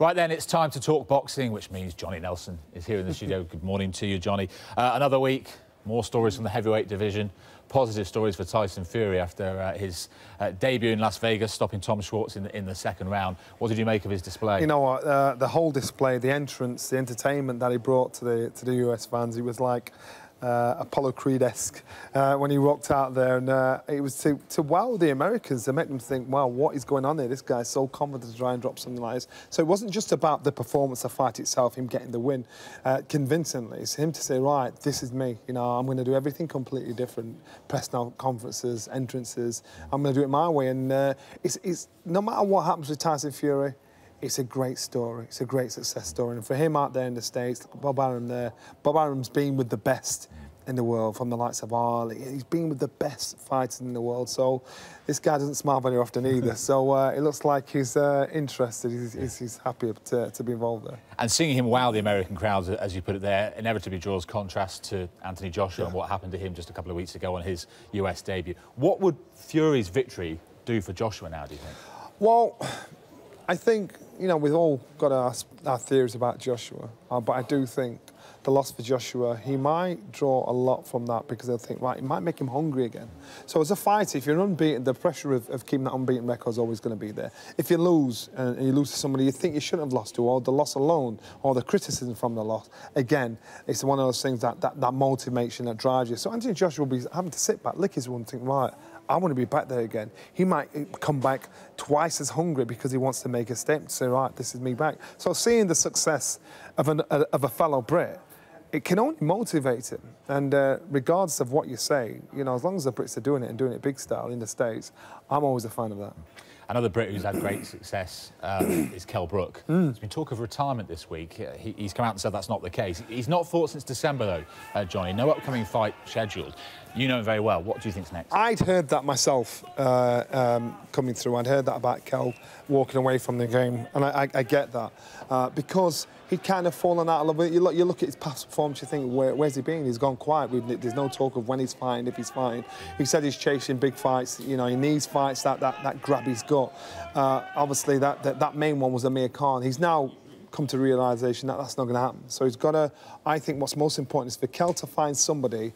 Right then, it's time to talk boxing, which means Johnny Nelson is here in the studio. Good morning to you, Johnny. Another week, more stories from the heavyweight division. Positive stories for Tyson Fury after his debut in Las Vegas, stopping Tom Schwarz in the second round. What did you make of his display? You know what, the whole display, the entrance, the entertainment that he brought to the US fans, it was like Apollo Creed-esque when he rocked out there, and it was to wow the Americans, to make them think, wow, what is going on here? This guy's so confident to try and drop something like this. So it wasn't just about the performance, the fight itself, him getting the win convincingly. It's him to say, right, this is me. You know, I'm going to do everything completely different. Press conferences, entrances. I'm going to do it my way. And it's no matter what happens with Tyson Fury, it's a great story. It's a great success story. And for him out there in the States, Bob Arum there, Bob Arum's been with the best in the world, from the likes of Ali. He's been with the best fighters in the world. So this guy doesn't smile very often either. So it looks like he's interested. He's happy to be involved there. And seeing him wow the American crowds, as you put it there, inevitably draws contrast to Anthony Joshua and what happened to him just a couple of weeks ago on his US debut. What would Fury's victory do for Joshua now, do you think? Well, I think, you know, we've all got our theories about Joshua, but I do think the loss for Joshua, he might draw a lot from that, because they'll think, right, it might make him hungry again. So as a fighter, if you're unbeaten, the pressure of keeping that unbeaten record is always going to be there. If you lose, and you lose to somebody you think you shouldn't have lost to, or the loss alone, or the criticism from the loss, again, it's one of those things that motivation, that drives you. So Anthony Joshua will be having to sit back, lick his wound, think, right, I want to be back there again. He might come back twice as hungry because he wants to make a statement, to say, right, this is me back. So seeing the success of a fellow Brit, it can only motivate him. And regardless of what you say, you know, as long as the Brits are doing it and doing it big style in the States, I'm always a fan of that. Another Brit who's had great success is Kell Brook. There's been talk of retirement this week. He's come out and said that's not the case. He's not fought since December, though, Johnny. No upcoming fight scheduled. You know him very well. What do you think's next? I'd heard that myself coming through. I'd heard that about Kell walking away from the game, and I get that because he'd kind of fallen out of love with it. You look at his past performance, you think, where's he been? He's gone quiet. There's no talk of when he's fighting, if he's fighting. He said he's chasing big fights. You know, he needs fights that grab his gut. Obviously, that main one was Amir Khan. He's now come to realisation that that's not going to happen. So he's got to. I think what's most important is for Kell to find somebody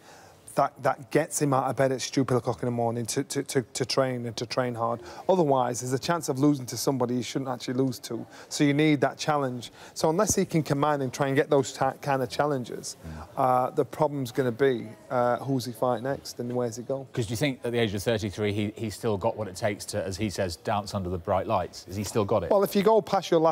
that gets him out of bed at stupid o'clock in the morning to train and to train hard. Otherwise, there's a chance of losing to somebody you shouldn't actually lose to. So you need that challenge. So unless he can command and try and get those kind of challenges, the problem's going to be who's he fight next and where's he go? Because do you think at the age of 33 he's still got what it takes to, as he says, dance under the bright lights? Has he still got it? Well, if you go past your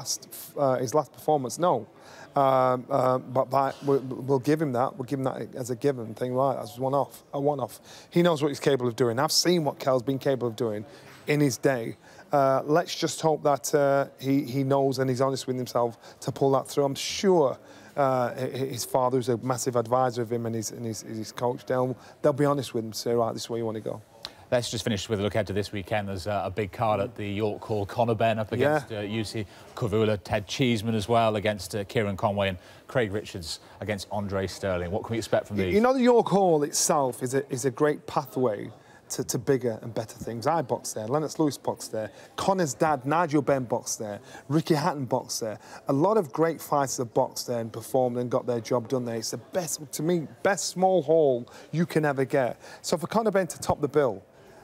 his last performance, no. But we'll give him that. We'll give him that as a given thing, right? That's a one-off. He knows what he's capable of doing. I've seen what Kell's been capable of doing in his day. Let's just hope that he knows and he's honest with himself to pull that through. I'm sure his father, who's a massive advisor of him, and his coach, they'll be honest with him, say, right, this is where you want to go. Let's just finish with a look ahead to this weekend. There's a big card at the York Hall. Conor Benn up against UC Kavula, Ted Cheeseman as well against Kieran Conway, and Craig Richards against Andre Sterling. What can we expect from these? You know, the York Hall itself is a great pathway to bigger and better things. I boxed there, Lennox Lewis boxed there, Conor's dad, Nigel Benn boxed there, Ricky Hatton boxed there. A lot of great fighters have boxed there and performed and got their job done there. It's the best, to me, best small hall you can ever get. So for Conor Benn to top the bill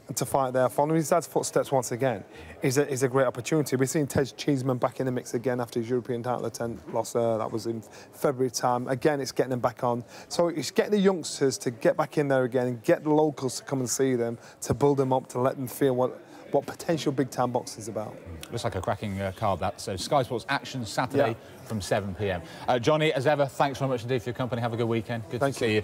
and to fight there, following his dad's footsteps once again, is a great opportunity. We've seen Ted Cheeseman back in the mix again after his European title attempt loss. That was in February time. Again, it's getting them back on. So it's getting the youngsters to get back in there again and get the locals to come and see them, to build them up, to let them feel what potential big-time boxing is about. Looks like a cracking card, that. So Sky Sports Action Saturday from 7 p.m. Johnny, as ever, thanks very much indeed for your company. Have a good weekend. Good to see you.